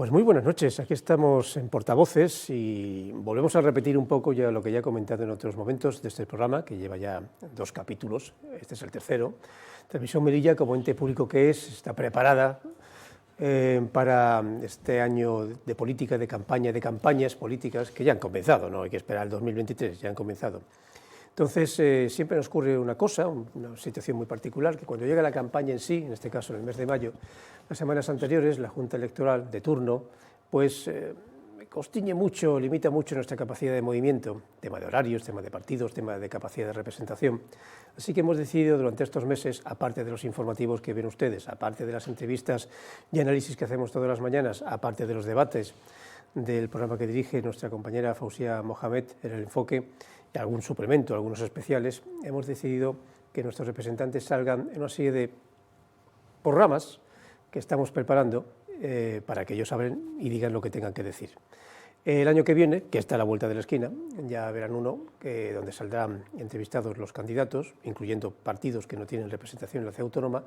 Pues muy buenas noches, aquí estamos en Portavoces y volvemos a repetir un poco ya lo que ya he comentado en otros momentos de este programa, que lleva ya 2 capítulos, este es el tercero. Televisión Melilla, como ente público que es, está preparada para este año de política, de campaña, de campañas políticas que ya han comenzado, no hay que esperar al 2023, ya han comenzado. Entonces, siempre nos ocurre una cosa, una situación muy particular, que cuando llega la campaña en sí, en este caso en el mes de mayo, las semanas anteriores, la Junta Electoral de turno, pues constriñe mucho, limita mucho nuestra capacidad de movimiento, tema de horarios, tema de partidos, tema de capacidad de representación. Así que hemos decidido durante estos meses, aparte de los informativos que ven ustedes, aparte de las entrevistas y análisis que hacemos todas las mañanas, aparte de los debates del programa que dirige nuestra compañera Fausia Mohamed en el enfoque, y algún suplemento, algunos especiales, hemos decidido que nuestros representantes salgan en una serie de programas que estamos preparando para que ellos hablen y digan lo que tengan que decir. El año que viene, que está a la vuelta de la esquina, ya verán uno donde saldrán entrevistados los candidatos, incluyendo partidos que no tienen representación en la ciudad autónoma,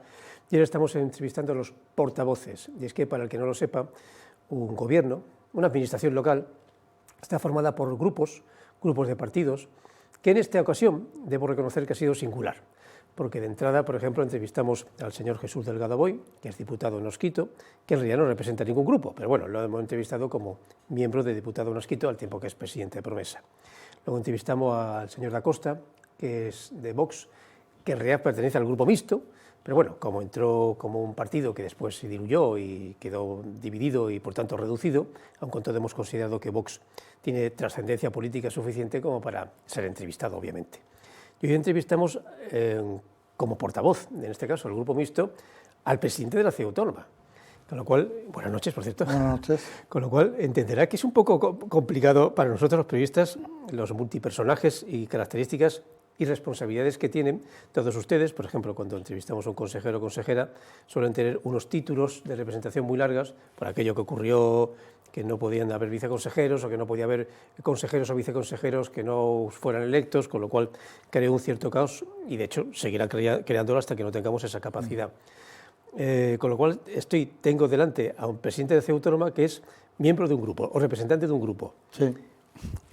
y ahora estamos entrevistando a los portavoces. Y es que, para el que no lo sepa, un gobierno, una administración local, está formada por grupos de partidos, que en esta ocasión debo reconocer que ha sido singular, porque de entrada, por ejemplo, entrevistamos al señor Jesús Delgado Boy, que es diputado en Osquito, que en realidad no representa ningún grupo, pero bueno, lo hemos entrevistado como miembro de diputado en Osquito al tiempo que es presidente de Promesa. Luego entrevistamos al señor Da Costa, que es de Vox, que en realidad pertenece al grupo mixto, pero bueno, como entró como un partido que después se diluyó y quedó dividido y por tanto reducido, aun con todo hemos considerado que Vox tiene trascendencia política suficiente como para ser entrevistado, obviamente. Y hoy entrevistamos como portavoz, en este caso el grupo mixto, al presidente de la ciudad autónoma. Con lo cual, buenas noches, por cierto. Buenas noches. Con lo cual entenderá que es un poco complicado para nosotros los periodistas, los multipersonajes y características y responsabilidades que tienen todos ustedes. Por ejemplo, cuando entrevistamos a un consejero o consejera, suelen tener unos títulos de representación muy largas por aquello que ocurrió, que no podían haber viceconsejeros o que no podía haber consejeros o viceconsejeros que no fueran electos, con lo cual creó un cierto caos y, de hecho, seguirá creándolo hasta que no tengamos esa capacidad. Con lo cual, tengo delante a un presidente de ciudad autónoma que es miembro de un grupo o representante de un grupo. Sí.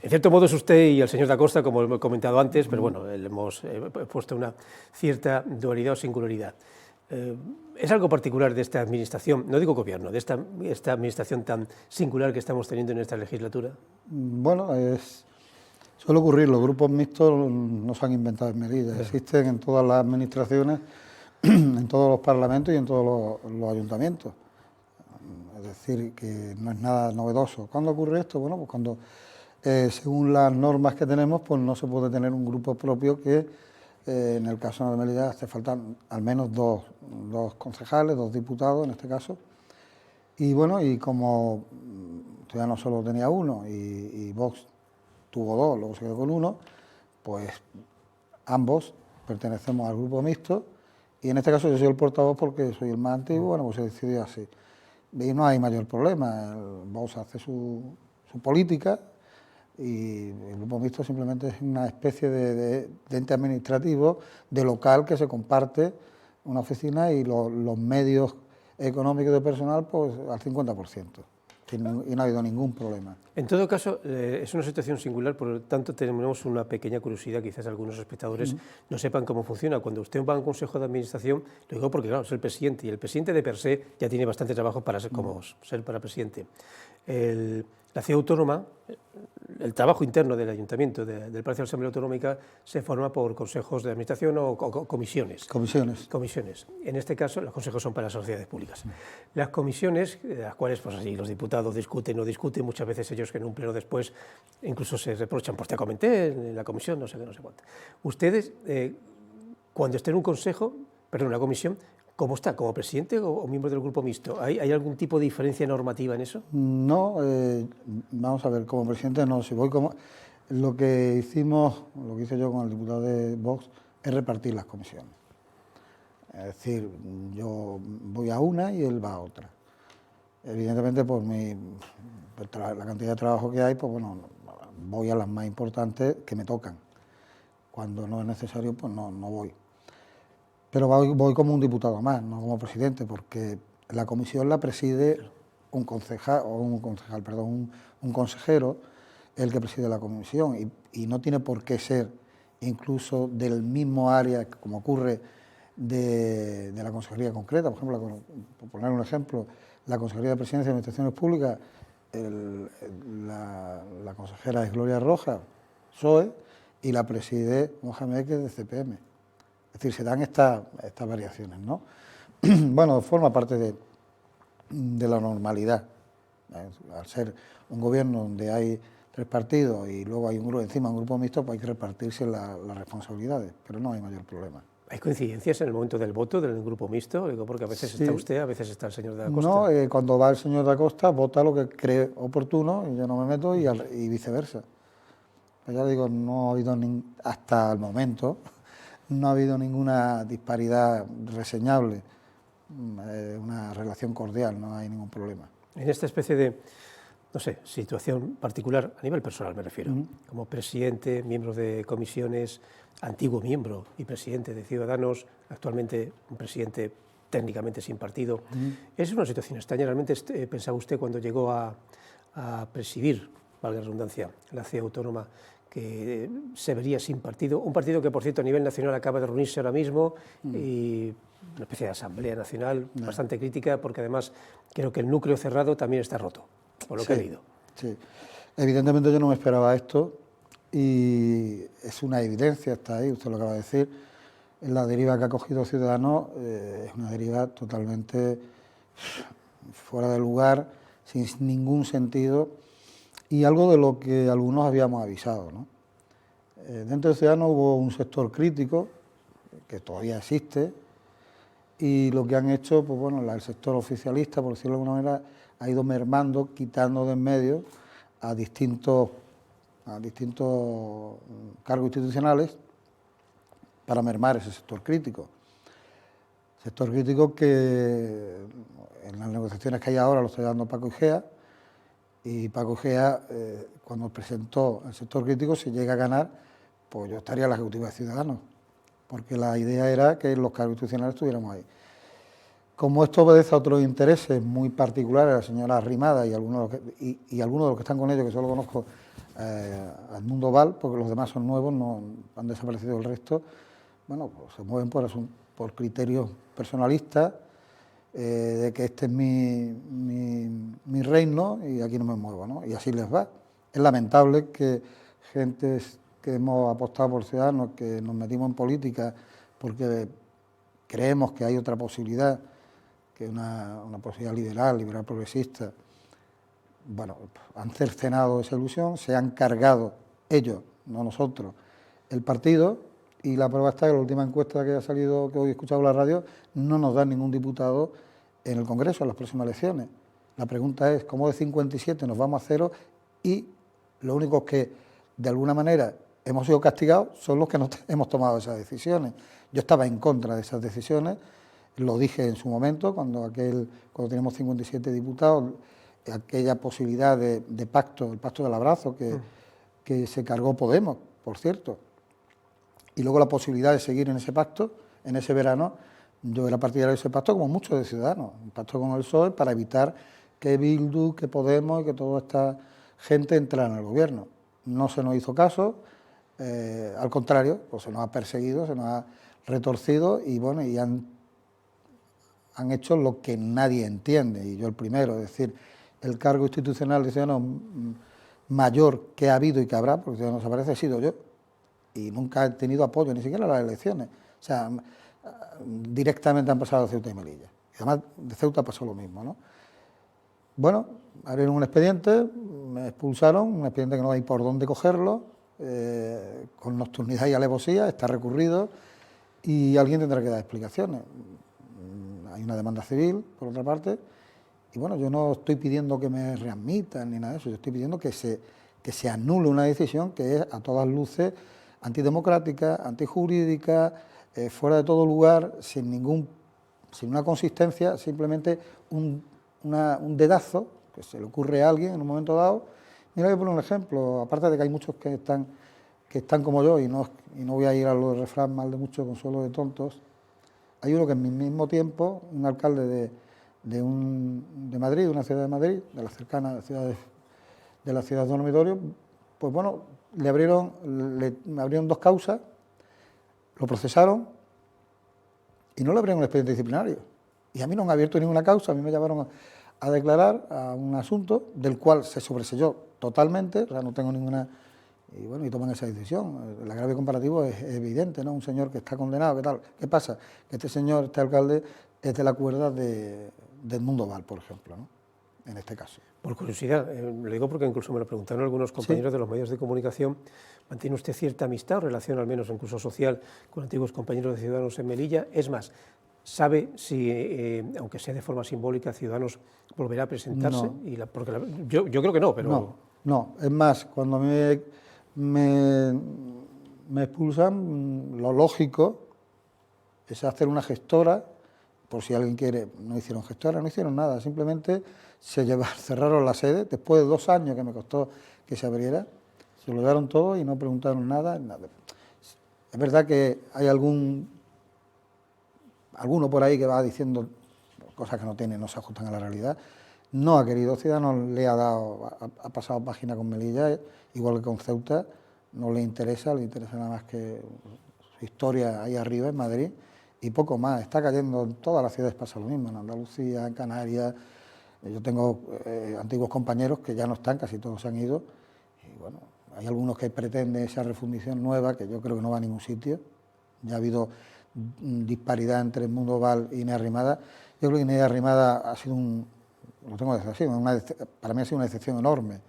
En cierto modo es usted y el señor Da Costa, como he comentado antes, pero bueno, le hemos puesto una cierta dualidad o singularidad. Es algo particular de esta administración, no digo gobierno, de esta administración tan singular que estamos teniendo en esta legislatura. Bueno, suele ocurrir, los grupos mixtos no se han inventado en Melilla, existen en todas las administraciones, en todos los parlamentos y en todos los ayuntamientos. Es decir, que no es nada novedoso. ¿Cuándo ocurre esto? Bueno, pues cuando, según las normas que tenemos, pues no se puede tener un grupo propio que, en el caso de Melilla, hace falta al menos dos concejales, 2 diputados en este caso. Y bueno, y como no solo tenía uno y Vox tuvo 2, luego se quedó con 1, pues ambos pertenecemos al grupo mixto y en este caso yo soy el portavoz porque soy el más antiguo, bueno, pues se decidió así. Y no hay mayor problema, Vox hace su política y el grupo mixto simplemente es una especie de ente administrativo, de local que se comparte una oficina y los medios económicos de personal pues al 50%. Y no ha habido ningún problema. En todo caso, es una situación singular, por lo tanto tenemos una pequeña curiosidad, quizás algunos espectadores no sepan cómo funciona. Cuando usted va a un consejo de administración, lo digo porque claro, es el presidente, y el presidente de per se ya tiene bastante trabajo para ser, ser para presidente. La ciudad autónoma, el trabajo interno del ayuntamiento, del Palacio de la Asamblea Autonómica, se forma por consejos de administración o comisiones. Comisiones. En este caso, los consejos son para las sociedades públicas. Las comisiones, las cuales pues así, los diputados discuten o no discuten, muchas veces ellos que en un pleno después incluso se reprochan, pues te comenté en la comisión, no sé qué, no sé cuánto. Ustedes, cuando estén en un consejo, perdón, una comisión, ¿cómo está? ¿Como presidente o miembro del grupo mixto? ¿Hay algún tipo de diferencia normativa en eso? No, vamos a ver, como presidente no, si voy como... Lo que hice yo con el diputado de Vox es repartir las comisiones. Es decir, yo voy a una y él va a otra. Evidentemente, por la cantidad de trabajo que hay, pues bueno, voy a las más importantes que me tocan. Cuando no es necesario, pues no voy. Pero voy como un diputado más, no como presidente, porque la comisión la preside un consejero el que preside la comisión y no tiene por qué ser incluso del mismo área, como ocurre de la consejería concreta. Por ejemplo, por poner un ejemplo, la Consejería de Presidencia y Administraciones Públicas, la consejera es Gloria Rojas, PSOE, y la preside Mohamed, que es de CPM. Es decir, se dan estas variaciones, ¿no? Bueno, forma parte de la normalidad. Al ser un gobierno donde hay 3 partidos y luego hay un grupo mixto, pues hay que repartirse las responsabilidades, pero no hay mayor problema. ¿Hay coincidencias en el momento del voto del grupo mixto? Digo, porque a veces Sí. está usted, a veces está el señor de Acosta. No, cuando va el señor de Acosta, vota lo que cree oportuno, y yo no me meto, y viceversa. Pues ya digo, no ha habido, hasta el momento, no ha habido ninguna disparidad reseñable, una relación cordial, no hay ningún problema. En esta especie de, no sé, situación particular, a nivel personal me refiero, como presidente, miembro de comisiones, antiguo miembro y presidente de Ciudadanos, actualmente un presidente técnicamente sin partido, ¿es una situación extraña? ¿Realmente pensaba usted cuando llegó a presidir, valga la redundancia, la ciudad autónoma, que se vería sin partido? Un partido que, por cierto, a nivel nacional acaba de reunirse ahora mismo y una especie de asamblea nacional bastante crítica, porque además creo que el núcleo cerrado también está roto, por lo que he leído. Sí, evidentemente yo no me esperaba esto y es una evidencia, está ahí, usted lo acaba de decir. La deriva que ha cogido Ciudadanos es una deriva totalmente fuera de lugar, sin ningún sentido, y algo de lo que algunos habíamos avisado, ¿no? Dentro de Ciudadanos hubo un sector crítico, que todavía existe, y lo que han hecho, pues bueno, el sector oficialista, por decirlo de alguna manera, ha ido mermando, quitando de en medio a distintos cargos institucionales para mermar ese sector crítico. Sector crítico que en las negociaciones que hay ahora lo está llevando Paco Igea, y Paco Igea, cuando presentó el sector crítico, si llega a ganar, pues yo estaría en la ejecutiva de Ciudadanos, porque la idea era que los cargos institucionales estuviéramos ahí. Como esto obedece a otros intereses muy particulares, la señora Arrimada y algunos de los que están con ellos, que solo conozco a Edmundo Val, porque los demás son nuevos, no han desaparecido el resto, bueno, pues se mueven por criterios personalistas, de que este es mi reino y aquí no me muevo, ¿no? Y así les va. Es lamentable que gente que hemos apostado por Ciudadanos, que nos metimos en política porque creemos que hay otra posibilidad, que una posibilidad liberal progresista, bueno, han cercenado esa ilusión, se han cargado ellos, no nosotros, el partido, y la prueba está que la última encuesta que ha salido, que hoy he escuchado en la radio, no nos da ningún diputado en el Congreso en las próximas elecciones. La pregunta es, ¿cómo de 57 nos vamos a 0? Y los únicos que, de alguna manera, hemos sido castigados son los que no hemos tomado esas decisiones. Yo estaba en contra de esas decisiones, lo dije en su momento, cuando tenemos 57 diputados, aquella posibilidad de pacto, el pacto del abrazo, que se cargó Podemos, por cierto, y luego la posibilidad de seguir en ese pacto, en ese verano. Yo era partidario de ese pacto, como muchos de Ciudadanos, un pacto con el PSOE para evitar que Bildu, que Podemos y que toda esta gente entrara en el gobierno. No se nos hizo caso, al contrario, pues se nos ha perseguido, se nos ha retorcido y bueno, y han hecho lo que nadie entiende, y yo el primero, es decir, el cargo institucional de Ciudadanos mayor que ha habido y que habrá, porque Ciudadanos aparece, he sido yo, y nunca he tenido apoyo, ni siquiera en las elecciones. O sea, directamente han pasado a Ceuta y Melilla. Y además de Ceuta pasó lo mismo, ¿no? Bueno, abrieron un expediente, me expulsaron, un expediente que no hay por dónde cogerlo, con nocturnidad y alevosía, está recurrido y alguien tendrá que dar explicaciones. Hay una demanda civil, por otra parte, y bueno, yo no estoy pidiendo que me readmitan ni nada de eso, yo estoy pidiendo que se anule una decisión que es a todas luces antidemocrática, antijurídica, fuera de todo lugar, sin una consistencia, simplemente un dedazo que se le ocurre a alguien en un momento dado. Mira, voy a poner un ejemplo, aparte de que hay muchos que están como yo, y no voy a ir a lo de refrán, mal de mucho consuelo de tontos. Hay uno que en mi mismo tiempo, un alcalde de Madrid, de una ciudad de Madrid, de las cercanas ciudades de la ciudad dormitorio, pues bueno, le abrieron 2 causas, lo procesaron y no le abrieron un expediente disciplinario. Y a mí no me han abierto ninguna causa, a mí me llamaron a declarar a un asunto del cual se sobreseyó totalmente, o sea, no tengo ninguna... Y bueno, y toman esa decisión. El agravio comparativo es evidente, ¿no? Un señor que está condenado, ¿qué tal? ¿Qué pasa? Que este alcalde es de la cuerda de Edmundo Val, por ejemplo, ¿no? En este caso. Por curiosidad, lo digo porque incluso me lo preguntaron algunos compañeros de los medios de comunicación, ¿mantiene usted cierta amistad o relación, al menos incluso social, con antiguos compañeros de Ciudadanos en Melilla? Es más, ¿sabe si, aunque sea de forma simbólica, Ciudadanos volverá a presentarse? No. Porque yo creo que no, pero... No, es más, cuando me expulsan, lo lógico es hacer una gestora, por si alguien quiere. No hicieron gestora, no hicieron nada, simplemente cerraron la sede, después de 2 años que me costó que se abriera, se lo dieron todo y no preguntaron nada. Es verdad que hay alguno por ahí que va diciendo cosas que no se ajustan a la realidad. No ha querido, Ciudadanos le ha pasado página con Melilla, igual que con Ceuta, no le interesa nada más que su historia ahí arriba en Madrid y poco más. Está cayendo en todas las ciudades, pasa lo mismo, en Andalucía, en Canarias. Yo tengo antiguos compañeros que ya no están, casi todos se han ido, y bueno, hay algunos que pretenden esa refundición nueva, que yo creo que no va a ningún sitio. Ya ha habido disparidad entre Edmundo Val y Inés Arrimada. Yo creo que Inés Arrimada ha sido lo tengo que decir así, para mí ha sido una decepción enorme.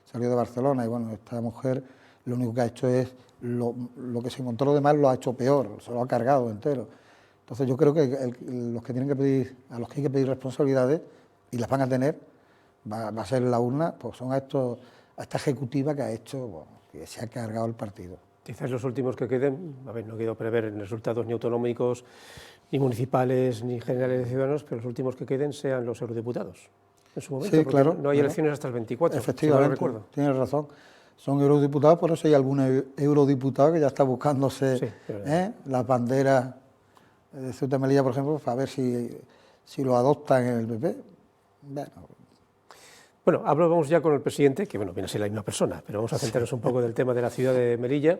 Salió de Barcelona y bueno, esta mujer lo único que ha hecho es lo que se encontró de mal, lo ha hecho peor, se lo ha cargado entero. Entonces yo creo que los que hay que pedir responsabilidades, y las van a tener, va a ser la urna, pues son a esta ejecutiva que ha hecho, bueno, que se ha cargado el partido. Quizás los últimos que queden, a ver, no quiero prever resultados ni autonómicos, ni municipales, ni generales de Ciudadanos, pero los últimos que queden sean los eurodiputados. En su momento, sí, claro, no hay elecciones hasta el 24, efectivamente, si no lo recuerdo. Tienes razón. Son eurodiputados, por eso hay algún eurodiputado que ya está buscándose las banderas de Ceuta y Melilla, por ejemplo, para ver si lo adoptan en el PP. Bueno, vamos ya con el presidente, que bueno, viene a ser la misma persona, pero vamos a centrarnos un poco del tema de la ciudad de Melilla,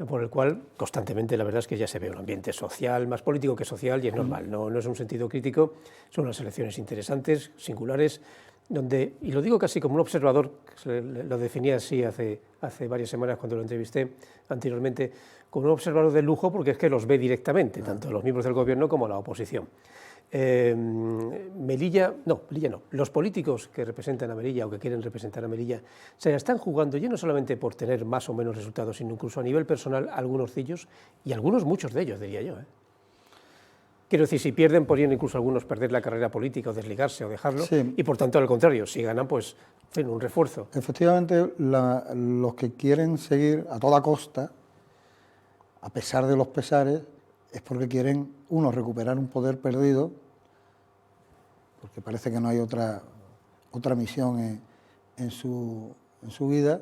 por el cual constantemente la verdad es que ya se ve un ambiente social, más político que social, y es normal, no es un sentido crítico, son unas elecciones interesantes, singulares, donde, y lo digo casi como un observador, lo definía así hace varias semanas cuando lo entrevisté anteriormente, como un observador de lujo porque es que los ve directamente, tanto los miembros del gobierno como la oposición. Melilla no, los políticos que representan a Melilla o que quieren representar a Melilla se la están jugando ya no solamente por tener más o menos resultados, sino incluso a nivel personal algunos de ellos, y algunos muchos de ellos, diría yo. Quiero decir, si pierden, podrían incluso algunos perder la carrera política o desligarse o dejarlo, sí. Y por tanto, al contrario, si ganan, pues en un refuerzo. Efectivamente, los que quieren seguir a toda costa, a pesar de los pesares, es porque quieren, recuperar un poder perdido, porque parece que no hay otra misión en su vida,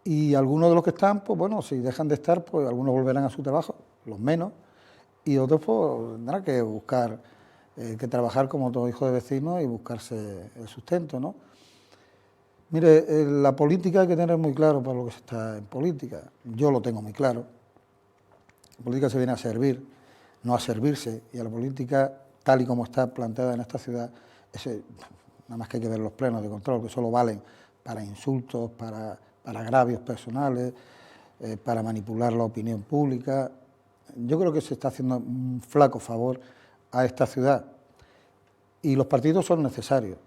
y algunos de los que están, pues bueno, si dejan de estar, pues algunos volverán a su trabajo, los menos, y otros pues tendrán que buscar, que trabajar como todo hijo de vecino y buscarse el sustento, ¿no? Mire, la política hay que tener muy claro para lo que se está en política. Yo lo tengo muy claro. La política se viene a servir, no a servirse, y a la política, tal y como está planteada en esta ciudad, nada más que hay que ver los plenos de control, que solo valen para insultos, para agravios personales, para manipular la opinión pública. Yo creo que se está haciendo un flaco favor a esta ciudad, y los partidos son necesarios,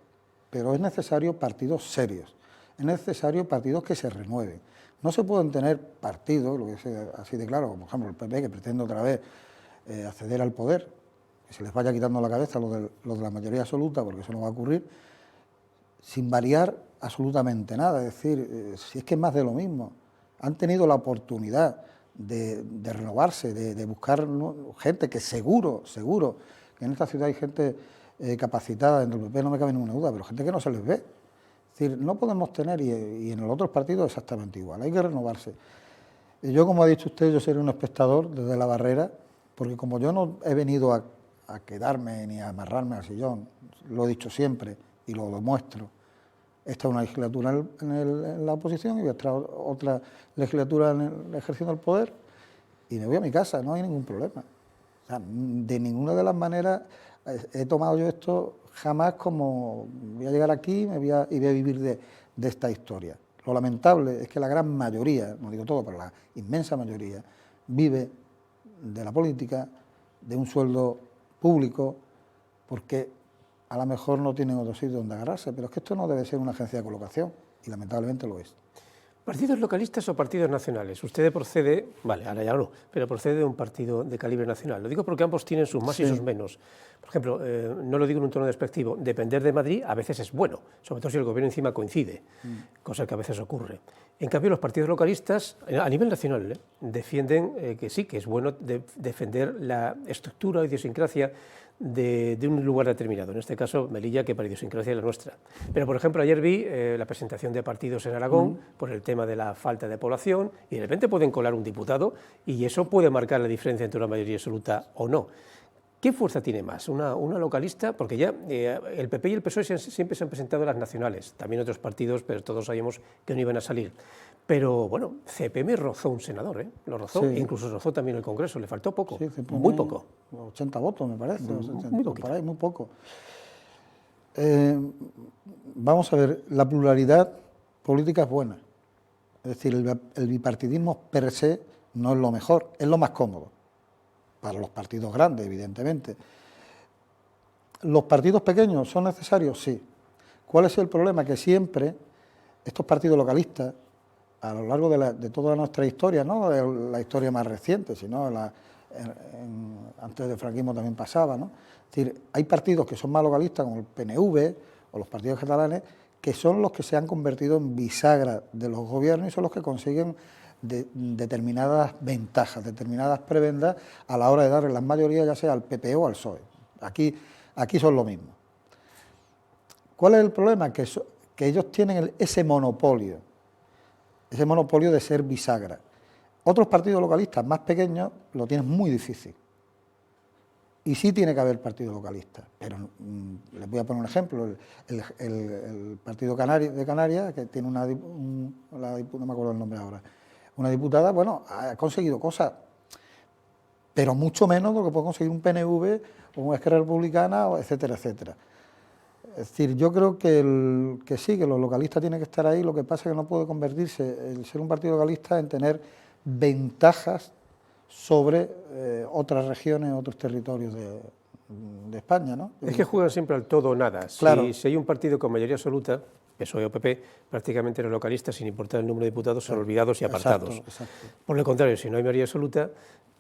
pero es necesario partidos serios, es necesario partidos que se renueven. No se pueden tener partidos, lo que es así de claro, como por ejemplo el PP, que pretende otra vez acceder al poder, que se les vaya quitando la cabeza lo de la mayoría absoluta, porque eso no va a ocurrir, sin variar absolutamente nada. Es decir, si es que es más de lo mismo. Han tenido la oportunidad de renovarse, de buscar gente que seguro, que en esta ciudad hay gente capacitada, en el PP no me cabe ninguna duda, pero gente que no se les ve. Es decir, no podemos tener, y en los otros partidos exactamente igual, hay que renovarse. Yo, como ha dicho usted, yo seré un espectador desde la barrera, porque como yo no he venido a quedarme ni a amarrarme al sillón, lo he dicho siempre y lo demuestro. Esta es una legislatura en la oposición y voy a estar otra legislatura ejerciendo el poder y me voy a mi casa, no hay ningún problema. O sea, de ninguna de las maneras he tomado yo esto jamás como voy a llegar aquí y voy a vivir de esta historia. Lo lamentable es que la gran mayoría, no digo todo, pero la inmensa mayoría, vive de la política, de un sueldo público, porque a lo mejor no tienen otro sitio donde agarrarse, pero es que esto no debe ser una agencia de colocación, y lamentablemente lo es. ¿Partidos localistas o partidos nacionales? Usted procede, vale, ahora ya no, pero procede de un partido de calibre nacional. Lo digo porque ambos tienen sus más y sus menos. Por ejemplo, no lo digo en un tono despectivo, depender de Madrid a veces es bueno, sobre todo si el gobierno encima coincide, cosa que a veces ocurre. En cambio, los partidos localistas, a nivel nacional, defienden que sí, que es bueno defender la estructura o idiosincrasia de un lugar determinado, en este caso Melilla, que para idiosincrasia es la nuestra. Pero, por ejemplo, ayer vi la presentación de partidos en Aragón por el tema de la falta de población y de repente pueden colar un diputado y eso puede marcar la diferencia entre una mayoría absoluta o no. ¿Qué fuerza tiene más? ¿Una localista? Porque ya el PP y el PSOE siempre se han presentado en las nacionales, también otros partidos, pero todos sabíamos que no iban a salir. Pero bueno, CPM rozó un senador, lo rozó, sí. Incluso rozó también el Congreso, le faltó poco, sí, muy poco. 80 votos me parece, muy por ahí, muy poco. Vamos a ver, la pluralidad política es buena, es decir, el bipartidismo per se no es lo mejor, es lo más cómodo, para los partidos grandes, evidentemente. ¿Los partidos pequeños son necesarios? Sí. ¿Cuál es el problema? Que siempre estos partidos localistas, a lo largo de toda nuestra historia, no de la historia más reciente, sino antes del franquismo también pasaba, ¿no? Es decir, hay partidos que son más localistas, como el PNV o los partidos catalanes, que son los que se han convertido en bisagra de los gobiernos y son los que consiguen determinadas ventajas, determinadas prebendas a la hora de darle las mayorías, ya sea al PP o al PSOE. Aquí son lo mismo. ¿Cuál es el problema? Que ellos tienen ese monopolio de ser bisagra. Otros partidos localistas más pequeños lo tienen muy difícil. Y sí tiene que haber partidos localistas, pero les voy a poner un ejemplo. El partido de Canarias, que tiene no me acuerdo el nombre ahora, una diputada, bueno, ha conseguido cosas, pero mucho menos de lo que puede conseguir un PNV o una Esquerra Republicana, etcétera, etcétera. Es decir, yo creo que sí, que los localistas tienen que estar ahí, lo que pasa es que no puede convertirse el ser un partido localista en tener ventajas sobre otras regiones, otros territorios de España, ¿no? Es que juegan siempre al todo o nada. Claro. Si hay un partido con mayoría absoluta, PSOE o PP, prácticamente los localistas, sin importar el número de diputados, son olvidados y apartados. Exacto. Por el contrario, si no hay mayoría absoluta,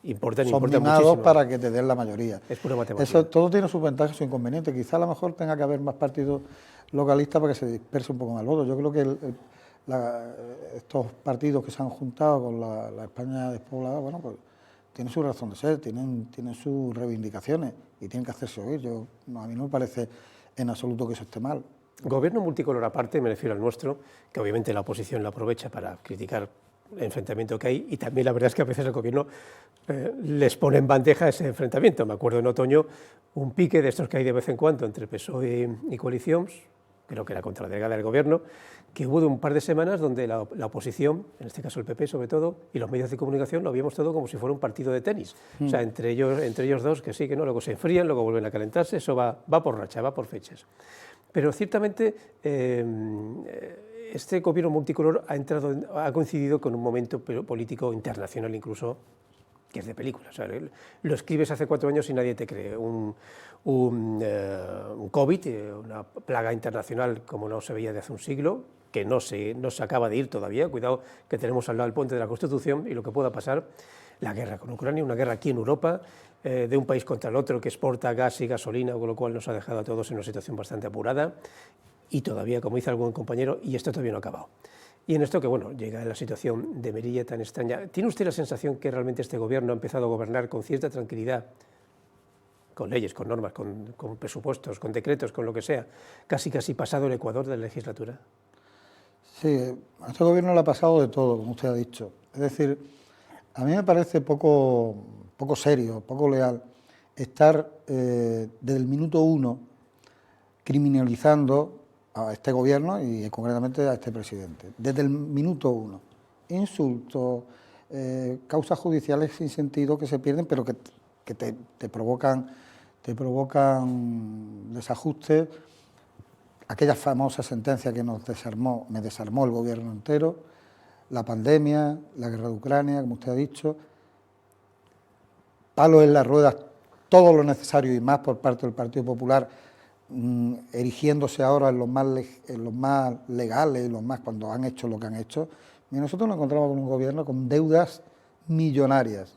importan muchísimo. Son mimados para que te den la mayoría. Es pura matemática. Eso todo tiene sus ventajas y sus inconvenientes. Quizá a lo mejor tenga que haber más partidos localistas para que se disperse un poco más el voto. Yo creo que estos partidos que se han juntado con la España despoblada, bueno, pues tienen su razón de ser, tienen sus reivindicaciones y tienen que hacerse oír. A mí no me parece en absoluto que eso esté mal. Gobierno multicolor aparte, me refiero al nuestro, que obviamente la oposición la aprovecha para criticar el enfrentamiento que hay, y también la verdad es que a veces el gobierno les pone en bandeja ese enfrentamiento. Me acuerdo en otoño un pique de estos que hay de vez en cuando entre PSOE y coalición, creo que era contra la delegada del gobierno, que hubo de un par de semanas donde la oposición, en este caso el PP sobre todo, y los medios de comunicación lo vimos todo como si fuera un partido de tenis. O sea, entre ellos dos, que sí, que no, luego se enfrían, luego vuelven a calentarse, eso va por racha, va por fechas. Pero ciertamente este gobierno multicolor ha coincidido con un momento político internacional incluso, que es de película. O sea, lo escribes hace 4 años y nadie te cree. Un COVID, una plaga internacional como no se veía de hace un siglo, que no se acaba de ir todavía. Cuidado que tenemos al lado el puente de la Constitución y lo que pueda pasar. La guerra con Ucrania, una guerra aquí en Europa, de un país contra el otro que exporta gas y gasolina, con lo cual nos ha dejado a todos en una situación bastante apurada. Y todavía, como dice algún compañero, y esto todavía no ha acabado. Y en esto que, bueno, llega la situación de Melilla tan extraña. ¿Tiene usted la sensación que realmente este gobierno ha empezado a gobernar con cierta tranquilidad, con leyes, con normas, con presupuestos, con decretos, con lo que sea, casi pasado el Ecuador de la legislatura? Sí, a este gobierno le ha pasado de todo, como usted ha dicho. Es decir, a mí me parece poco serio, poco leal estar desde el minuto 1 criminalizando a este gobierno y concretamente a este presidente. Desde el minuto 1. Insultos, causas judiciales sin sentido que se pierden, pero que te provocan desajustes. Aquella famosa sentencia que me desarmó el gobierno entero, la pandemia, la guerra de Ucrania, como usted ha dicho, palos en las ruedas, todo lo necesario y más por parte del Partido Popular, erigiéndose ahora en los más legales, cuando han hecho lo que han hecho. Y nosotros nos encontramos con un gobierno con deudas millonarias.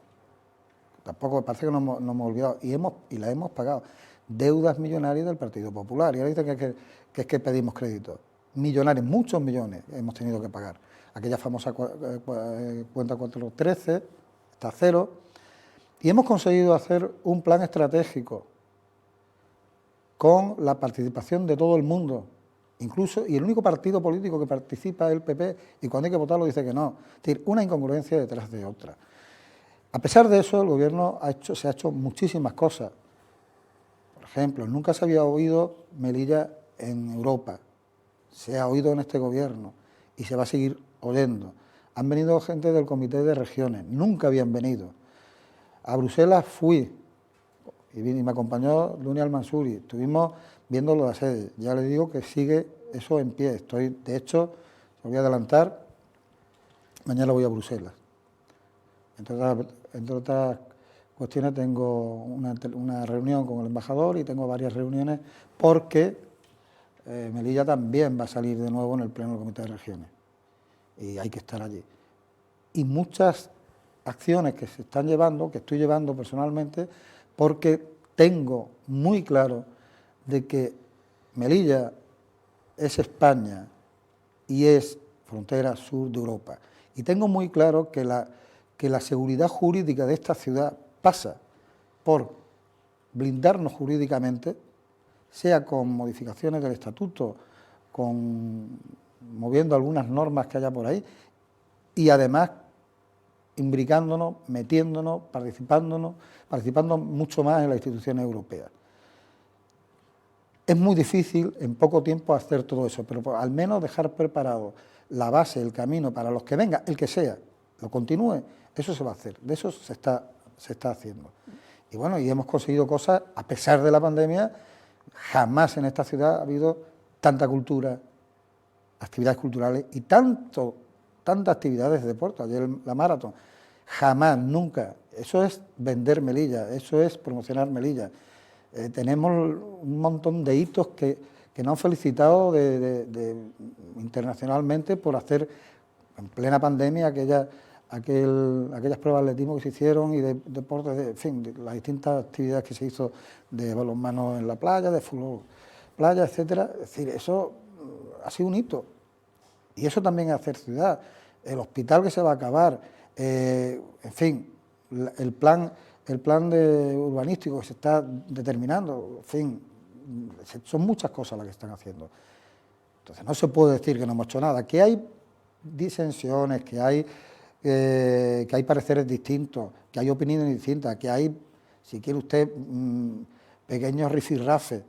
Tampoco parece que no hemos olvidado, y las hemos pagado. Deudas millonarias del Partido Popular. Y ahora dicen que es que pedimos crédito. Millonarios, muchos millones hemos tenido que pagar. Aquella famosa cuenta 413, está a cero. Y hemos conseguido hacer un plan estratégico con la participación de todo el mundo, incluso, y el único partido político que participa es el PP, y cuando hay que votarlo dice que no. Es decir, una incongruencia detrás de otra. A pesar de eso, el gobierno se ha hecho muchísimas cosas. Por ejemplo, nunca se había oído Melilla en Europa, se ha oído en este gobierno y se va a seguir oyendo. Han venido gente del Comité de Regiones, nunca habían venido. A Bruselas fui y me acompañó Luni Al-Mansuri, estuvimos viendo la sede. Ya le digo que sigue eso en pie. De hecho, lo voy a adelantar, mañana voy a Bruselas. Entre otras cuestiones, tengo una reunión con el embajador y tengo varias reuniones porque Melilla también va a salir de nuevo en el Pleno del Comité de Regiones y hay que estar allí. Y muchas acciones que se están llevando, que estoy llevando personalmente, porque tengo muy claro de que Melilla es España y es frontera sur de Europa. Y tengo muy claro que la seguridad jurídica de esta ciudad pasa por blindarnos jurídicamente, sea con modificaciones del estatuto, moviendo algunas normas que haya por ahí, y además imbricándonos, metiéndonos, participando mucho más en las instituciones europeas. Es muy difícil en poco tiempo hacer todo eso, pero al menos dejar preparado la base, el camino para los que vengan, el que sea, lo continúe, eso se va a hacer, de eso se está haciendo. Y bueno, y hemos conseguido cosas, a pesar de la pandemia, jamás en esta ciudad ha habido tanta cultura, actividades culturales y tantas actividades de deporte, ayer la maratón, jamás, nunca. Eso es vender Melilla, eso es promocionar Melilla. Tenemos un montón de hitos que nos han felicitado internacionalmente por hacer en plena pandemia aquellas pruebas de atletismo que se hicieron y de deportes, en fin, de las distintas actividades que se hizo de balonmano en la playa, de fútbol playa, etcétera. Es decir, eso ha sido un hito. Y eso también es hacer ciudad. El hospital que se va a acabar, en fin, el plan urbanístico que se está determinando, en fin, son muchas cosas las que están haciendo. Entonces no se puede decir que no hemos hecho nada, que hay disensiones, que hay pareceres distintos, que hay opiniones distintas, que hay, si quiere usted, pequeños rifirrafes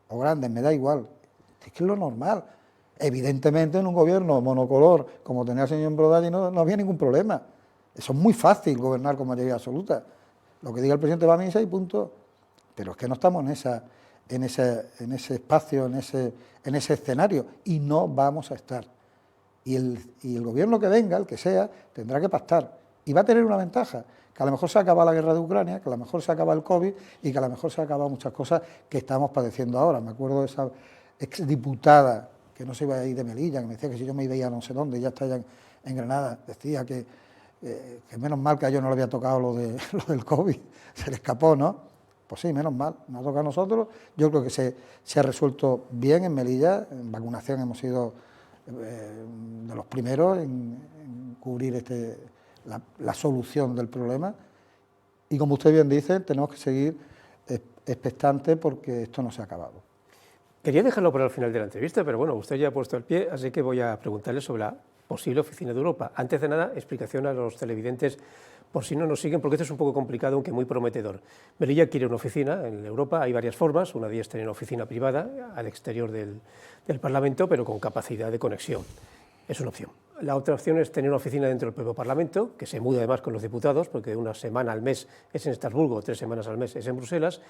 o grandes, me da igual, es que es lo normal. Evidentemente en un gobierno monocolor, como tenía el señor Brodalli, no había ningún problema. Eso es muy fácil, gobernar con mayoría absoluta. Lo que diga el presidente va a misa y punto. Pero es que no estamos en ese espacio, en ese escenario, y no vamos a estar. Y el gobierno que venga, el que sea, tendrá que pactar. Y va a tener una ventaja, que a lo mejor se acaba la guerra de Ucrania, que a lo mejor se acaba el COVID y que a lo mejor se acaban muchas cosas que estamos padeciendo ahora. Me acuerdo de esa exdiputada que no se iba a ir de Melilla, que me decía que si yo me iba a no sé dónde, ya está ya en Granada, decía que menos mal que a ellos no le había tocado lo del COVID, se le escapó, ¿no? Pues sí, menos mal, nos ha tocado a nosotros. Yo creo que se ha resuelto bien en Melilla, en vacunación hemos sido de los primeros en cubrir la solución del problema, y como usted bien dice, tenemos que seguir expectantes porque esto no se ha acabado. Quería dejarlo para el final de la entrevista, pero bueno, usted ya ha puesto el pie, así que voy a preguntarle sobre la posible oficina de Europa. Antes de nada, explicación a los televidentes, por si no nos siguen, porque esto es un poco complicado, aunque muy prometedor. Melilla quiere una oficina en Europa, hay varias formas, una de ellas es tener una oficina privada al exterior del Parlamento, pero con capacidad de conexión. Es una opción. La otra opción es tener una oficina dentro del propio Parlamento, que se muda además con los diputados, porque una semana al mes es en Estrasburgo, 3 semanas al mes es en Bruselas.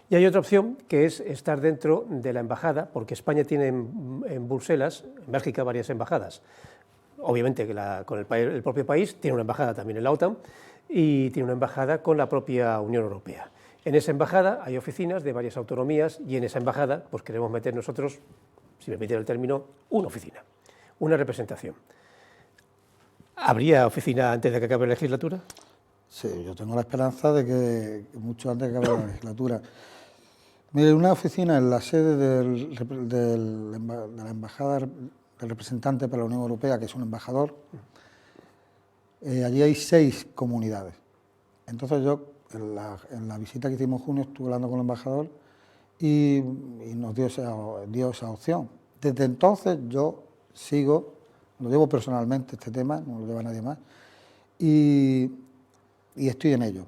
Y hay otra opción, que es estar dentro de la embajada, porque España tiene en Bruselas, en Bélgica, varias embajadas. Obviamente que con el propio país tiene una embajada también en la OTAN, y tiene una embajada con la propia Unión Europea. En esa embajada hay oficinas de varias autonomías y en esa embajada pues queremos meter nosotros, si me permiten el término, una oficina, una representación. ¿Habría oficina antes de que acabe la legislatura? Sí, yo tengo la esperanza de que mucho antes de que acabe la legislatura. Mire, una oficina en la sede de la embajada del representante para la Unión Europea, que es un embajador. Allí hay 6 comunidades. Entonces yo, en la visita que hicimos en junio, estuve hablando con el embajador y nos dio esa opción. Desde entonces yo sigo, lo llevo personalmente este tema, no lo lleva nadie más, y estoy en ello.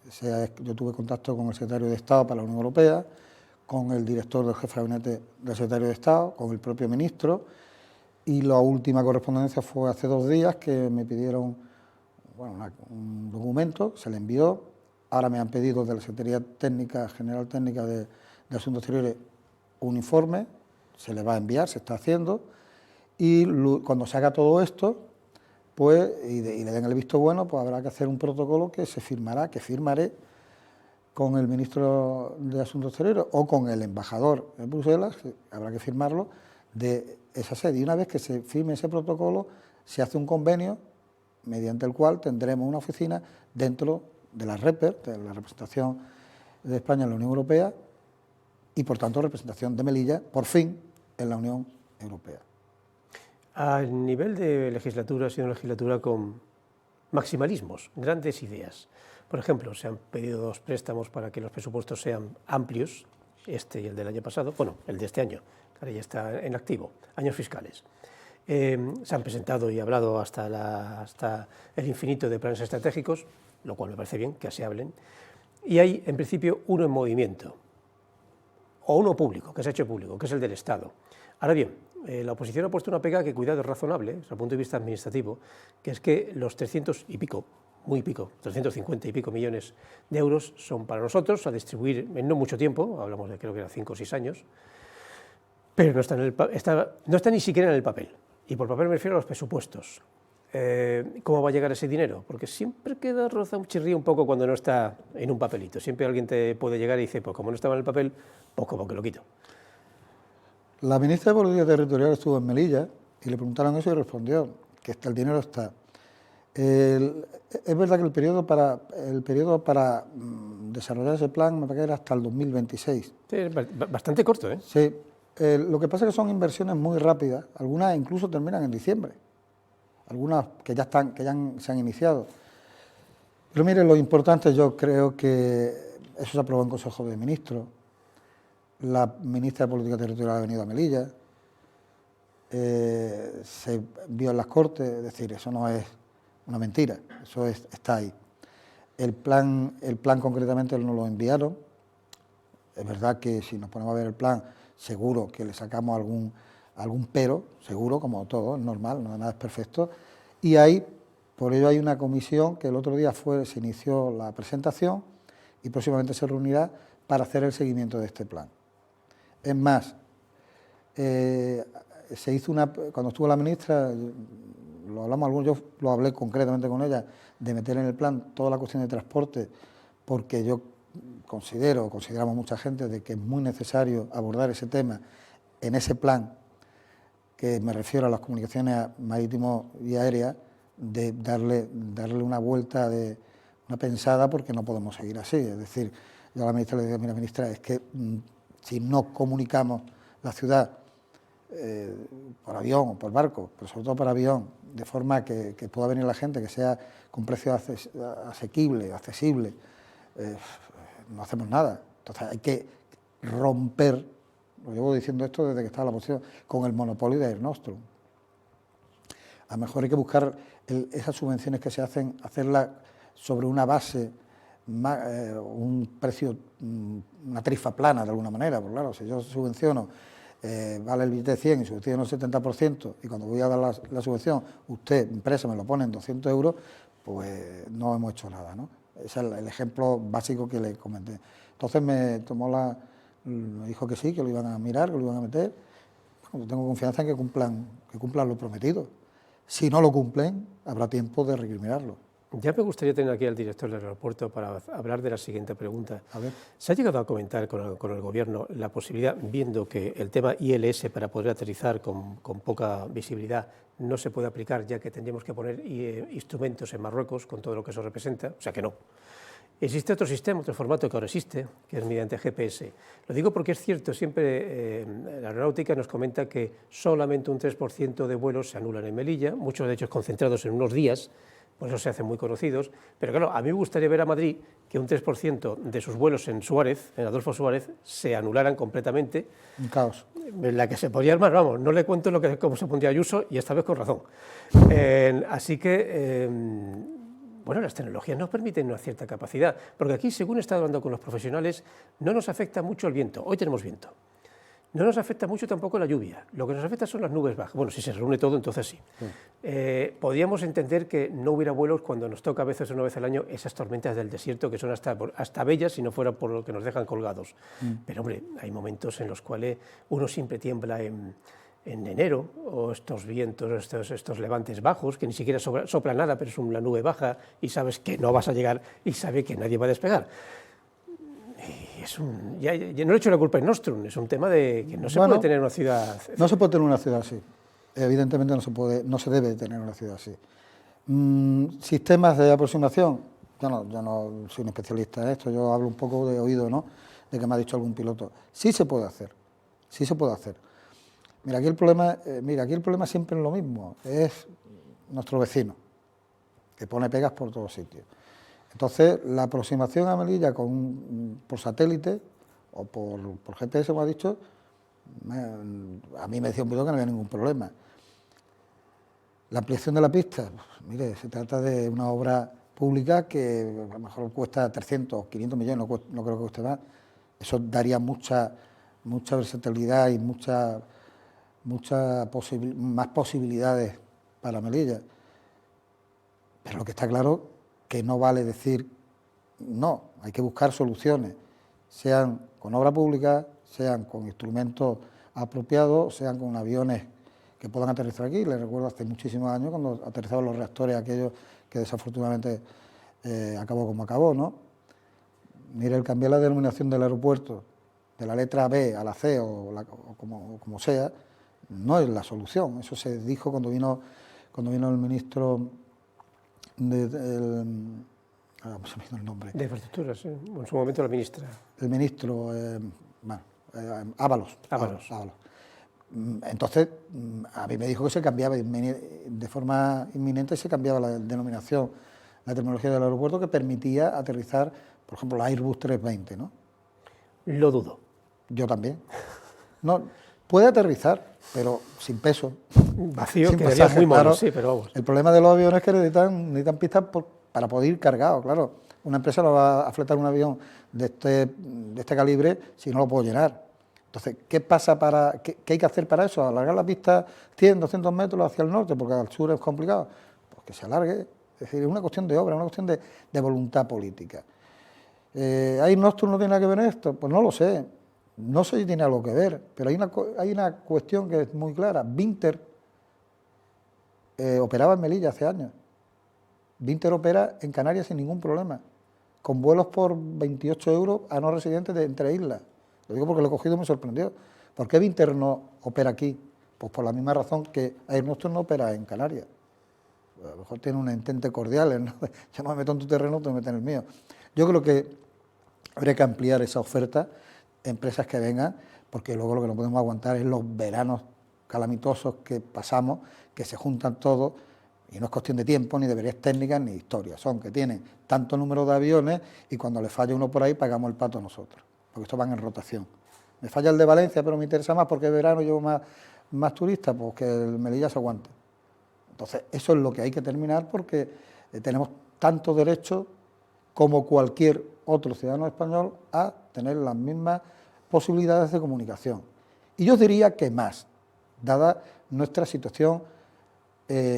O sea, yo tuve contacto con el secretario de Estado para la Unión Europea, con el director del jefe de gabinete del secretario de Estado, con el propio ministro, y la última correspondencia fue hace 2 días que me pidieron un documento, se le envió. Ahora me han pedido de la Secretaría General Técnica de Asuntos Exteriores un informe, se le va a enviar, se está haciendo, y cuando se haga todo esto, pues, y le den el visto bueno, pues habrá que hacer un protocolo que se firmará, que firmaré con el ministro de Asuntos Exteriores o con el embajador en Bruselas, que habrá que firmarlo, de esa sede. Y una vez que se firme ese protocolo, se hace un convenio mediante el cual tendremos una oficina dentro de la REPER, de la representación de España en la Unión Europea, y por tanto representación de Melilla, por fin, en la Unión Europea. A nivel de legislatura, ha sido una legislatura con maximalismos, grandes ideas. Por ejemplo, se han pedido 2 préstamos para que los presupuestos sean amplios, este y el del año pasado, bueno, el de este año, que ahora ya está en activo, años fiscales. Se han presentado y hablado hasta el infinito de planes estratégicos, lo cual me parece bien que se hablen, y hay en principio uno en movimiento, o uno público, que se ha hecho público, que es el del Estado. Ahora bien, la oposición ha puesto una pega que, cuidado, es razonable desde el punto de vista administrativo, que es que los 300 y pico, 350 y pico millones de euros son para nosotros, a distribuir en no mucho tiempo, hablamos de creo que eran 5 o 6 años, pero no está ni siquiera en el papel. Y por papel me refiero a los presupuestos. ¿Cómo va a llegar ese dinero? Porque siempre queda roza un chirrío un poco cuando no está en un papelito. Siempre alguien te puede llegar y dice, pues como no estaba en el papel, pues como que lo quito. La ministra de Política Territorial estuvo en Melilla y le preguntaron eso y respondió que el dinero está. Es verdad que el periodo para desarrollar ese plan me parece que era hasta el 2026. Sí, es bastante corto, ¿eh? Sí. Lo que pasa es que son inversiones muy rápidas, algunas incluso terminan en diciembre, algunas que ya se han iniciado. Pero mire, lo importante, yo creo que eso se aprobó en Consejo de Ministros, la ministra de Política Territorial ha venido a Melilla, se vio en las Cortes, es decir, eso no es una mentira, eso está ahí. El plan concretamente nos lo enviaron. Es verdad que si nos ponemos a ver el plan, seguro que le sacamos algún pero, seguro, como todo, es normal, nada es perfecto. Y por ello hay una comisión que el otro día se inició la presentación y próximamente se reunirá para hacer el seguimiento de este plan. Es más, se hizo cuando estuvo la ministra, yo lo hablé concretamente con ella, de meter en el plan toda la cuestión de transporte, porque yo consideramos mucha gente de que es muy necesario abordar ese tema en ese plan, que me refiero a las comunicaciones marítimas y aéreas, de darle una vuelta, una pensada, porque no podemos seguir así. Es decir, yo a la ministra le digo, mira, ministra, es que si no comunicamos la ciudad por avión o por barco, pero sobre todo por avión, de forma que pueda venir la gente, que sea con precio asequible, accesible, no hacemos nada. Entonces hay que romper, lo llevo diciendo esto desde que estaba en la oposición, con el monopolio de Air Nostrum. A lo mejor hay que buscar esas subvenciones que se hacen, hacerlas sobre una base, un precio, una tarifa plana de alguna manera, porque claro, si yo subvenciono, vale el billete de 100 y subvenciono el 70%, y cuando voy a dar la subvención, usted, empresa, me lo pone en 200 euros, pues no hemos hecho nada, ¿no? Ese es el ejemplo básico que le comenté. Entonces me dijo que sí, que lo iban a mirar, que lo iban a meter. Bueno, tengo confianza en que cumplan lo prometido. Si no lo cumplen, habrá tiempo de recriminarlo. Ya me gustaría tener aquí al director del aeropuerto para hablar de la siguiente pregunta. A ver. ¿Se ha llegado a comentar con el Gobierno la posibilidad, viendo que el tema ILS para poder aterrizar con poca visibilidad no se puede aplicar, ya que tendríamos que poner instrumentos en Marruecos con todo lo que eso representa? O sea que no. Existe otro sistema, otro formato que ahora existe, que es mediante GPS. Lo digo porque es cierto, siempre la aeronáutica nos comenta que solamente un 3% de vuelos se anulan en Melilla, muchos de ellos concentrados en unos días, por eso se hacen muy conocidos, pero claro, a mí me gustaría ver a Madrid que un 3% de sus vuelos en Suárez, en Adolfo Suárez, se anularan completamente. Un caos. En la que se podría armar, vamos, no le cuento cómo se pondría Ayuso, y esta vez con razón. Así que, bueno, las tecnologías nos permiten una cierta capacidad, porque aquí, según he estado hablando con los profesionales, no nos afecta mucho el viento. Hoy tenemos viento. No nos afecta mucho tampoco la lluvia, lo que nos afecta son las nubes bajas. Bueno, si se reúne todo, entonces sí. Podríamos entender que no hubiera vuelos cuando nos toca a veces una vez al año esas tormentas del desierto que son hasta bellas si no fuera por lo que nos dejan colgados. Pero hombre, hay momentos en los cuales uno siempre tiembla en enero, o estos vientos, estos levantes bajos, que ni siquiera sopla nada, pero es una nube baja y sabes que no vas a llegar y sabe que nadie va a despegar. Ya no le echo la culpa en Nostrum, es un tema de que no se puede tener una ciudad... No se puede tener una ciudad así, evidentemente no se debe tener una ciudad así. Sistemas de aproximación, yo no soy un especialista en esto, yo hablo un poco de oído, ¿no?, de que me ha dicho algún piloto. Sí se puede hacer, sí se puede hacer. Mira, aquí el problema siempre es lo mismo, es nuestro vecino, que pone pegas por todos sitios. Entonces, la aproximación a Melilla por satélite o por GPS, como ha dicho, a mí me decía un piloto que no había ningún problema. La ampliación de la pista, mire, se trata de una obra pública que a lo mejor cuesta 300, 500 millones, no creo que cueste más. Eso daría mucha versatilidad y más posibilidades para Melilla. Pero lo que está claro que no vale decir no, hay que buscar soluciones, sean con obra pública, sean con instrumentos apropiados, sean con aviones que puedan aterrizar aquí. Les recuerdo hace muchísimos años cuando aterrizaban los reactores aquellos que desafortunadamente acabó como acabó, ¿no? Mire, el cambiar la denominación del aeropuerto de la letra B a la C o como sea, no es la solución. Eso se dijo cuando vino el ministro se me olvidó el nombre. De infraestructuras, sí. En su momento la ministra. El ministro, Ábalos. Entonces, a mí me dijo que se cambiaba de forma inminente, se cambiaba la denominación, la tecnología del aeropuerto que permitía aterrizar, por ejemplo, la Airbus 320, ¿no? Lo dudo. Yo también. No, puede aterrizar, pero sin peso. Vacío, sin que sería muy mono, claro. Sí, pero vamos. El problema de los aviones es que necesitan pistas para poder ir cargados, claro. Una empresa no va a fletar un avión de este calibre si no lo puedo llenar. Entonces, ¿qué hay que hacer para eso? ¿Alargar la pista 100, 200 metros hacia el norte? Porque al sur es complicado. Pues que se alargue. Es decir, es una cuestión de obra, es una cuestión de voluntad política. ¿Ahí Nostrum no tiene nada que ver en esto? Pues no lo sé. No sé si tiene algo que ver, pero hay una cuestión que es muy clara. Vinter operaba en Melilla hace años. Vinter opera en Canarias sin ningún problema, con vuelos por 28 euros a no residentes entre islas. Lo digo porque lo he cogido y me sorprendió. ¿Por qué Vinter no opera aquí? Pues por la misma razón que Air Nostrum no opera en Canarias. A lo mejor tiene un entente cordial, ¿no? Yo no me meto en tu terreno, tú me metes en el mío. Yo creo que habría que ampliar esa oferta, empresas que vengan, porque luego lo que no podemos aguantar es los veranos calamitosos que pasamos, que se juntan todos, y no es cuestión de tiempo, ni de verías técnicas, ni historias, son que tienen tanto número de aviones y cuando les falla uno por ahí pagamos el pato nosotros, porque estos van en rotación. Me falla el de Valencia, pero me interesa más porque en verano llevo más turistas, pues que el Melilla se aguante. Entonces, eso es lo que hay que terminar porque tenemos tanto derecho como cualquier otro ciudadano español a tener las mismas posibilidades de comunicación. Y yo diría que más, dada nuestra situación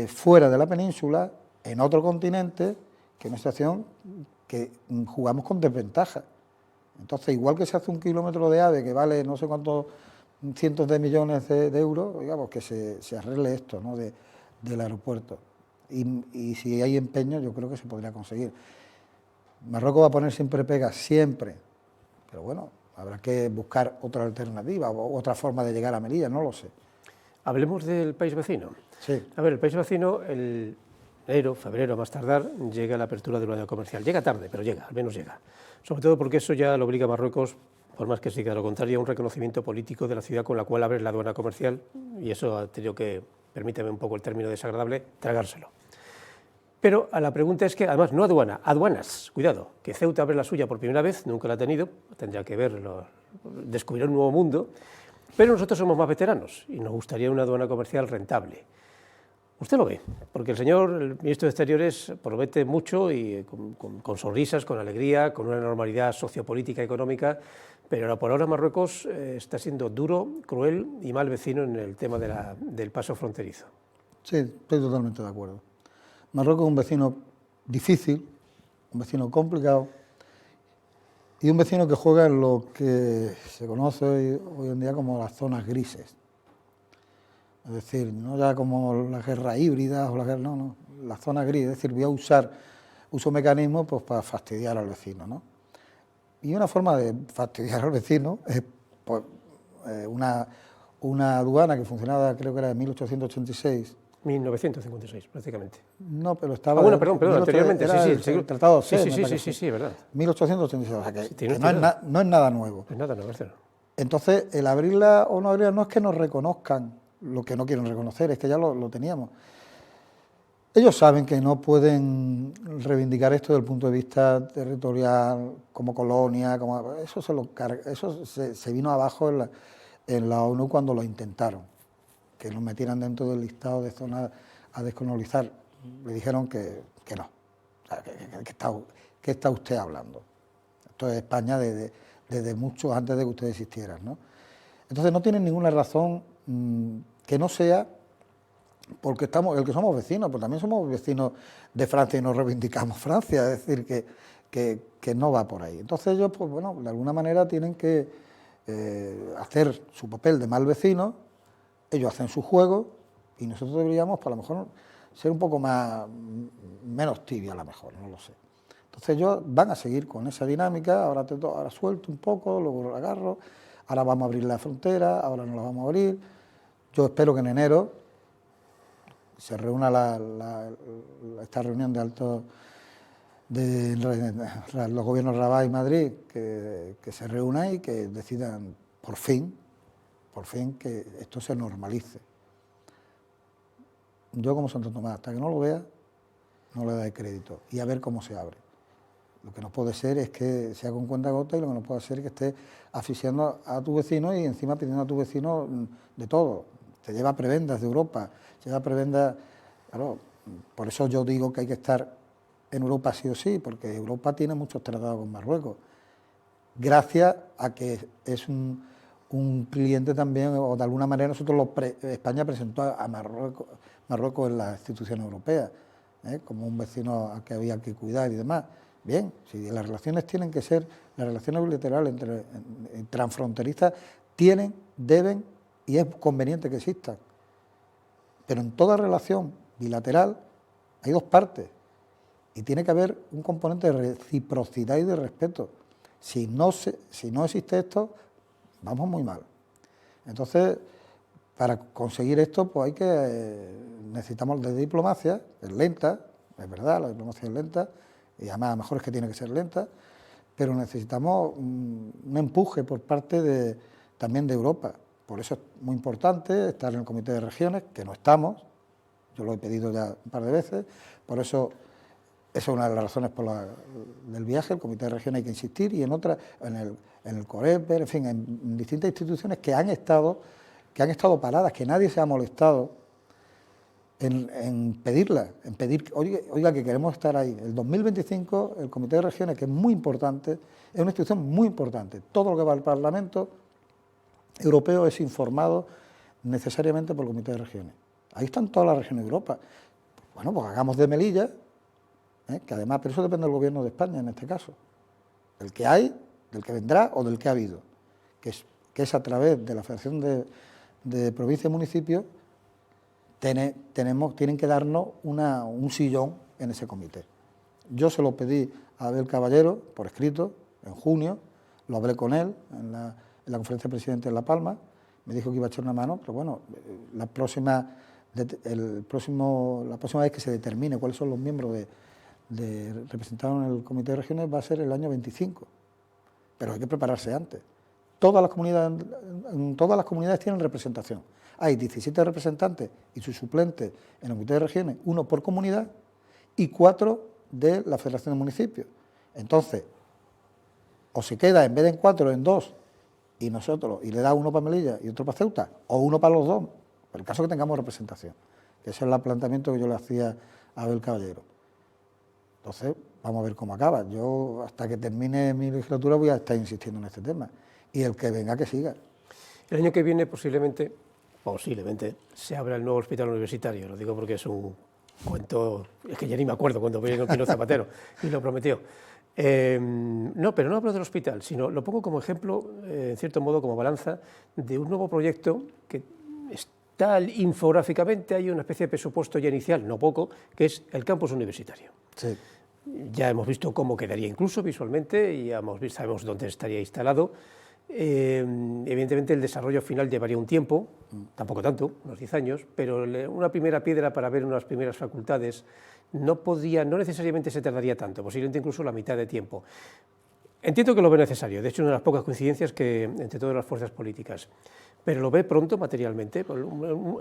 fuera de la península, en otro continente, que es una situación que jugamos con desventaja. Entonces, igual que se hace un kilómetro de AVE que vale no sé cuántos cientos de millones de euros, digamos, que se arregle esto, ¿no?, del aeropuerto. Y si hay empeño, yo creo que se podría conseguir. Marruecos va a poner siempre pegas, siempre, pero bueno, habrá que buscar otra alternativa o otra forma de llegar a Melilla, no lo sé. Hablemos del país vecino. Sí. A ver, el país vecino, el enero, febrero, más tardar, llega la apertura del año comercial. Llega tarde, pero llega, al menos llega. Sobre todo porque eso ya lo obliga a Marruecos, por más que se diga lo contrario, a un reconocimiento político de la ciudad con la cual abre la aduana comercial, y eso ha tenido que, permíteme un poco el término desagradable, tragárselo. Pero a la pregunta es que, además, no aduana, aduanas, cuidado, que Ceuta abre la suya por primera vez, nunca la ha tenido, tendría que verlo, descubrir un nuevo mundo, pero nosotros somos más veteranos y nos gustaría una aduana comercial rentable. Usted lo ve, porque el señor, el ministro de Exteriores, promete mucho y con sonrisas, con alegría, con una normalidad sociopolítica y económica, pero por ahora Marruecos está siendo duro, cruel y mal vecino en el tema del paso fronterizo. Sí, estoy totalmente de acuerdo. Marruecos es un vecino difícil, un vecino complicado y un vecino que juega en lo que se conoce hoy en día como las zonas grises. Es decir, no ya como las guerras híbridas o las guerras, no, las zonas grises. Es decir, voy a uso mecanismos pues, para fastidiar al vecino, ¿no? Y una forma de fastidiar al vecino es pues, una aduana que funcionaba, creo que era de 1886. 1956, prácticamente. No, pero estaba... bueno, perdón, anteriormente, sí, el Tratado sí, sí, verdad. 1886, o sea que, sí, que no es nada nuevo. No es nada nuevo, es cierto. Entonces, el abrirla o no abrirla no es que nos reconozcan lo que no quieren reconocer, es que ya lo teníamos. Ellos saben que no pueden reivindicar esto desde el punto de vista territorial, como colonia, eso se vino abajo en la ONU cuando lo intentaron, que nos metieran dentro del listado de zonas a descolonizar. Le dijeron que no. O sea, ¿qué está usted hablando? Esto es España desde mucho antes de que ustedes existieran, ¿no? Entonces no tienen ninguna razón que no sea porque el que somos vecinos, pues también somos vecinos de Francia y nos reivindicamos Francia, es decir, que no va por ahí. Entonces ellos, pues bueno, de alguna manera tienen que hacer su papel de mal vecino, ellos hacen su juego y nosotros deberíamos, pues a lo mejor, ser un poco menos tibia a lo mejor, no lo sé. Entonces ellos van a seguir con esa dinámica, ahora suelto un poco, luego lo agarro, ahora vamos a abrir la frontera, ahora no la vamos a abrir. Yo espero que en enero se reúna esta reunión de altos de los gobiernos Rabat y Madrid, que se reúnan y que decidan por fin que esto se normalice. Yo como Santo Tomás, hasta que no lo vea, no le doy crédito y a ver cómo se abre. Lo que no puede ser es que sea con cuentagota y lo que no puede ser es que esté asfixiando a tu vecino y encima pidiendo a tu vecino de todo. Te lleva prebendas de Europa, te lleva prebendas... Claro, por eso yo digo que hay que estar en Europa sí o sí, porque Europa tiene muchos tratados con Marruecos, gracias a que es un cliente también, o de alguna manera España presentó a Marruecos en las instituciones europeas, como un vecino al que había que cuidar y demás. Bien, si las relaciones tienen que ser, las relaciones bilaterales transfronterizas deben y es conveniente que existan. Pero en toda relación bilateral hay dos partes y tiene que haber un componente de reciprocidad y de respeto. Si no existe esto, vamos muy mal. Entonces, para conseguir esto, pues necesitamos de diplomacia, es lenta, es verdad, la diplomacia es lenta, y además a lo mejor es que tiene que ser lenta, pero necesitamos un empuje por parte también de Europa. Por eso es muy importante estar en el Comité de Regiones, que no estamos, yo lo he pedido ya un par de veces, por eso esa es una de las razones del viaje, el Comité de Regiones hay que insistir, y en otras, en el COREPER, en fin, en distintas instituciones que han estado paradas, que nadie se ha molestado en pedirla, en pedir, oiga, que queremos estar ahí. El 2025, el Comité de Regiones, que es muy importante, es una institución muy importante. Todo lo que va al Parlamento Europeo es informado necesariamente por el Comité de Regiones. Ahí están todas las regiones de Europa. Bueno, pues hagamos de Melilla, que además, pero eso depende del Gobierno de España en este caso. El que hay, del que vendrá o del que ha habido, que es a través de la Federación de Provincias y Municipios, tienen que darnos un sillón en ese comité. Yo se lo pedí a Abel Caballero por escrito en junio, lo hablé con él en la conferencia de presidentes de La Palma, me dijo que iba a echar una mano, pero bueno, la próxima vez que se determine cuáles son los miembros representados en el Comité de Regiones va a ser el año 25, pero hay que prepararse antes. Todas las comunidades tienen representación. Hay 17 representantes y sus suplentes en el Comité de Regiones, 1 por comunidad y 4 de la Federación de Municipios. Entonces, o se queda en vez de en 4, en 2, y le da 1 para Melilla y otro para Ceuta, o 1 para los 2, por el caso que tengamos representación. Ese es el planteamiento que yo le hacía a Abel Caballero. Entonces, vamos a ver cómo acaba. Yo, hasta que termine mi legislatura, voy a estar insistiendo en este tema. Y el que venga, que siga. El año que viene, posiblemente, se abra el nuevo hospital universitario. Lo digo porque es un cuento, es que ya ni me acuerdo cuando vino Pino Zapatero y lo prometió. No, pero no hablo del hospital, sino lo pongo como ejemplo, en cierto modo, como balanza de un nuevo proyecto que está infográficamente, hay una especie de presupuesto ya inicial, no poco, que es el campus universitario. Sí. Ya hemos visto cómo quedaría incluso visualmente y sabemos dónde estaría instalado. Evidentemente el desarrollo final llevaría un tiempo, tampoco tanto, unos 10 años, pero una primera piedra para ver unas primeras facultades no necesariamente se tardaría tanto, posiblemente incluso la mitad de tiempo. Entiendo que lo ve necesario, de hecho es una de las pocas coincidencias que entre todas las fuerzas políticas, pero lo ve pronto materialmente.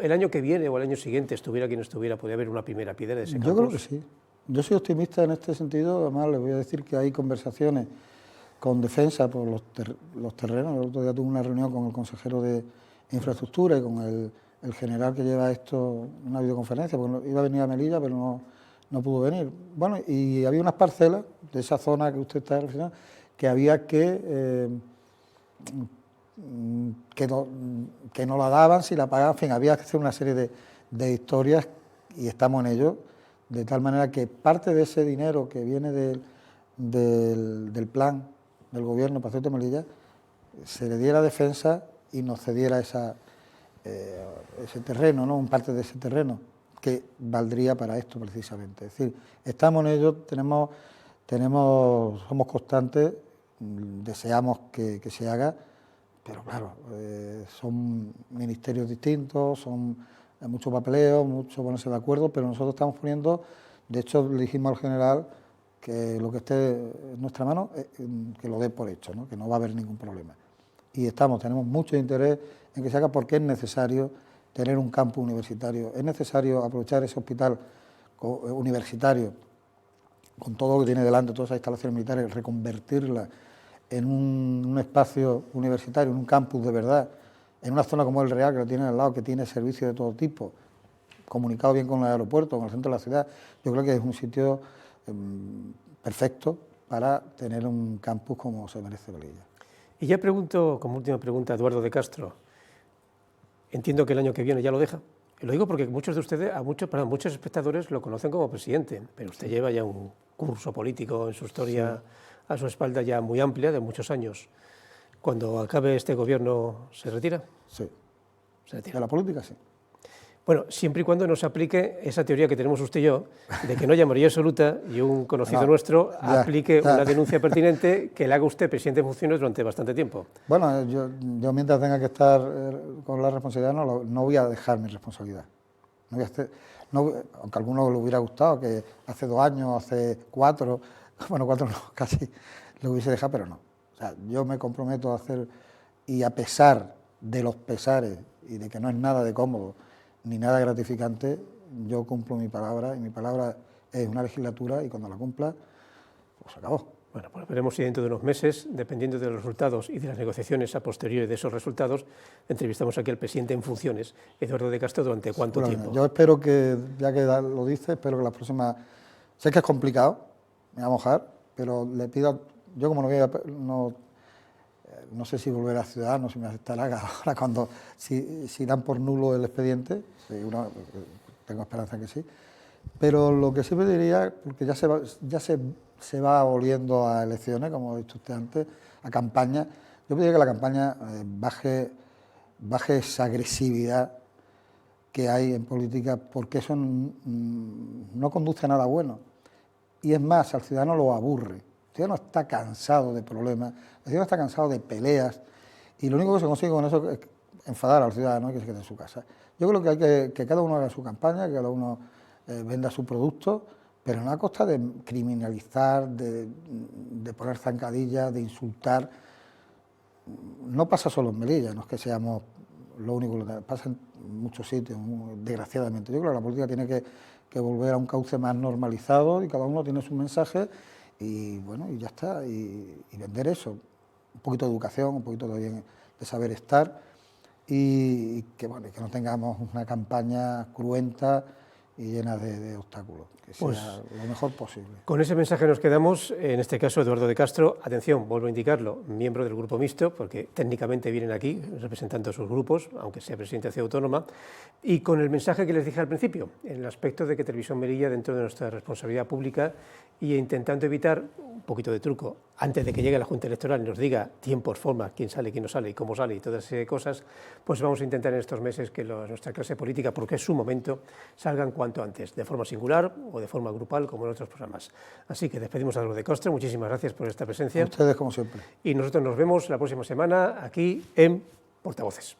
El año que viene o el año siguiente, estuviera quien estuviera, podría haber una primera piedra de ese campus. Yo creo que sí. Yo soy optimista en este sentido, además les voy a decir que hay conversaciones con Defensa por los terrenos. El otro día tuve una reunión con el consejero de Infraestructura y con el general que lleva esto, una videoconferencia, porque iba a venir a Melilla, pero no pudo venir. Bueno, y había unas parcelas de esa zona que usted está refiriendo, que había que no la daban, si la pagaban, en fin, había que hacer una serie de historias y estamos en ello, de tal manera que parte de ese dinero que viene del plan del Gobierno para Ceuta y Melilla se le diera a Defensa y nos cediera ese terreno, ¿no? Un parte de ese terreno que valdría para esto precisamente. Es decir, estamos en ello, somos constantes, deseamos que se haga, pero claro, son ministerios distintos, son mucho papeleo, mucho ponerse de acuerdo, pero nosotros estamos poniendo, de hecho le dijimos al general que lo que esté en nuestra mano, que lo dé por hecho, ¿no? Que no va a haber ningún problema. Y tenemos mucho interés en que se haga porque es necesario tener un campus universitario, es necesario aprovechar ese hospital universitario con todo lo que tiene delante, todas esas instalaciones militares, reconvertirla en un espacio universitario, en un campus de verdad, en una zona como el Real, que lo tiene al lado, que tiene servicios de todo tipo, comunicado bien con el aeropuerto, con el centro de la ciudad. Yo creo que es un sitio perfecto para tener un campus como se merece Melilla. Y ya pregunto, como última pregunta, a Eduardo de Castro, entiendo que el año que viene ya lo deja. Lo digo porque muchos de ustedes, muchos espectadores lo conocen como presidente, pero usted lleva ya un curso político en su historia a su espalda ya muy amplia, de muchos años. Cuando acabe este gobierno, ¿se retira? Sí. ¿Se retira? De la política, sí. Bueno, siempre y cuando no se aplique esa teoría que tenemos usted y yo, de que no haya mayoría absoluta y un conocido nuestro aplique una denuncia pertinente que le haga usted presidente en funciones durante bastante tiempo. Bueno, yo mientras tenga que estar con la responsabilidad no voy a dejar mi responsabilidad. Aunque a algunos le hubiera gustado que hace 2 años, hace 4, bueno, 4 no, casi lo hubiese dejado, pero no. O sea, yo me comprometo a hacer, y a pesar de los pesares y de que no es nada de cómodo ni nada gratificante, yo cumplo mi palabra, y mi palabra es una legislatura, y cuando la cumpla, pues se acabó. Bueno, pues veremos si dentro de unos meses, dependiendo de los resultados y de las negociaciones a posteriori de esos resultados, entrevistamos aquí al presidente en funciones, Eduardo de Castro, durante cuánto tiempo. Yo espero que, ya que lo dice, espero que la próxima... Sé que es complicado, me voy a mojar, pero le pido, yo como no sé si volver a Ciudadanos, si me aceptará ahora cuando, si dan por nulo el expediente, tengo esperanza que sí, pero lo que sí me diría, porque ya se va volviendo a elecciones, como ha dicho usted antes, a campaña, yo pediría que la campaña baje esa agresividad que hay en política, porque eso no conduce a nada bueno. Y es más, al ciudadano lo aburre. El ciudadano está cansado de problemas, el ciudadano está cansado de peleas, y lo único que se consigue con eso es enfadar al ciudadano y que se quede en su casa. Yo creo que hay que cada uno haga su campaña, que cada uno venda su producto, pero no a costa de criminalizar, de poner zancadillas, de insultar. No pasa solo en Melilla, no es que seamos lo único que pasa en muchos sitios, desgraciadamente. Yo creo que la política tiene que volver a un cauce más normalizado y cada uno tiene su mensaje y bueno, y ya está, y vender eso, un poquito de educación, un poquito de saber estar y que bueno, que no tengamos una campaña cruenta y llena de obstáculos, que sea lo mejor posible. Con ese mensaje nos quedamos, en este caso Eduardo de Castro, atención, vuelvo a indicarlo, miembro del Grupo Mixto, porque técnicamente vienen aquí representando a sus grupos, aunque sea presidente de Ciudad Autónoma, y con el mensaje que les dije al principio, en el aspecto de que Televisión Melilla, dentro de nuestra responsabilidad pública, y intentando evitar un poquito de truco, antes de que llegue la Junta Electoral y nos diga tiempos, formas, quién no sale y cómo sale y todas esas cosas, pues vamos a intentar en estos meses que nuestra clase política, porque es su momento, salgan cuanto antes, de forma singular o de forma grupal, como en otros programas. Así que despedimos a Eduardo de Castro, muchísimas gracias por esta presencia. A ustedes, como siempre. Y nosotros nos vemos la próxima semana aquí en Portavoces.